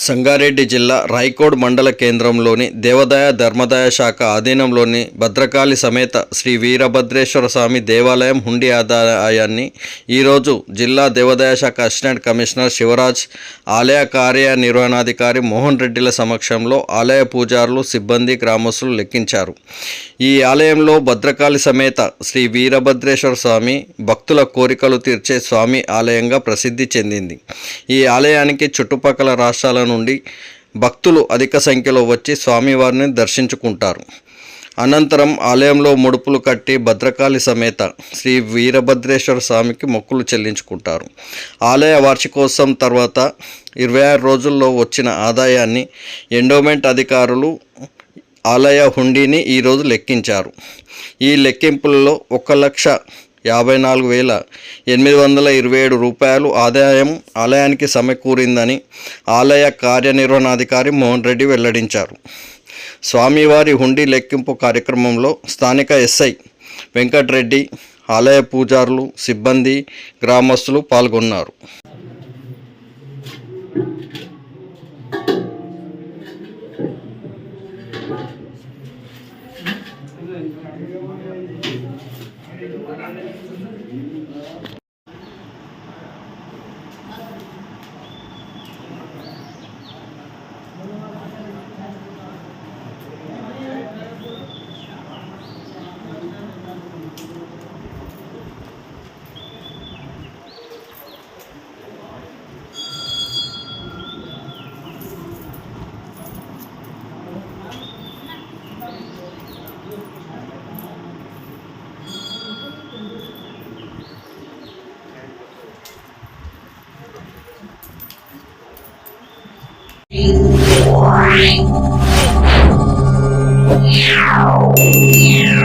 సంగారెడ్డి జిల్లా రాయకోడ్ మండల కేంద్రంలోని దేవాదాయ ధర్మాదాయ శాఖ ఆధీనంలోని భద్రకాళి సమేత శ్రీ వీరభద్రేశ్వర స్వామి దేవాలయం హుండీ ఆదాయాన్ని ఈరోజు జిల్లా దేవాదాయ శాఖ అసిస్టెంట్ కమిషనర్ శివరాజ్, ఆలయ కార్యనిర్వహణాధికారి మోహన్ రెడ్డిల సమక్షంలో ఆలయ పూజారులు, సిబ్బంది, గ్రామస్తులు లెక్కించారు. ఈ ఆలయంలో భద్రకాళి సమేత శ్రీ వీరభద్రేశ్వర స్వామి భక్తుల కోరికలు తీర్చే స్వామి ఆలయంగా ప్రసిద్ధి చెందింది. ఈ ఆలయానికి చుట్టుపక్కల రాష్ట్రాల నుండి భక్తులు అధిక సంఖ్యలో వచ్చి స్వామివారిని దర్శించుకుంటారు. అనంతరం ఆలయంలో ముడుపులు కట్టి భద్రకాళి సమేత శ్రీ వీరభద్రేశ్వర స్వామికి మొక్కులు చెల్లించుకుంటారు. ఆలయ వార్షికోత్సవం తర్వాత 26 రోజుల్లో వచ్చిన ఆదాయాన్ని ఎండోమెంట్ అధికారులు ఆలయ హుండీని ఈరోజు లెక్కించారు. ఈ లెక్కింపులలో 1,54,827 రూపాయలు ఆదాయం ఆలయానికి సమకూరిందని ఆలయ కార్యనిర్వహణాధికారి మోహన్ రెడ్డి వెల్లడించారు. స్వామివారి హుండీ లెక్కింపు కార్యక్రమంలో స్థానిక ఎస్ఐ వెంకటరెడ్డి, ఆలయ పూజారులు, సిబ్బంది, గ్రామస్తులు పాల్గొన్నారు. Wow.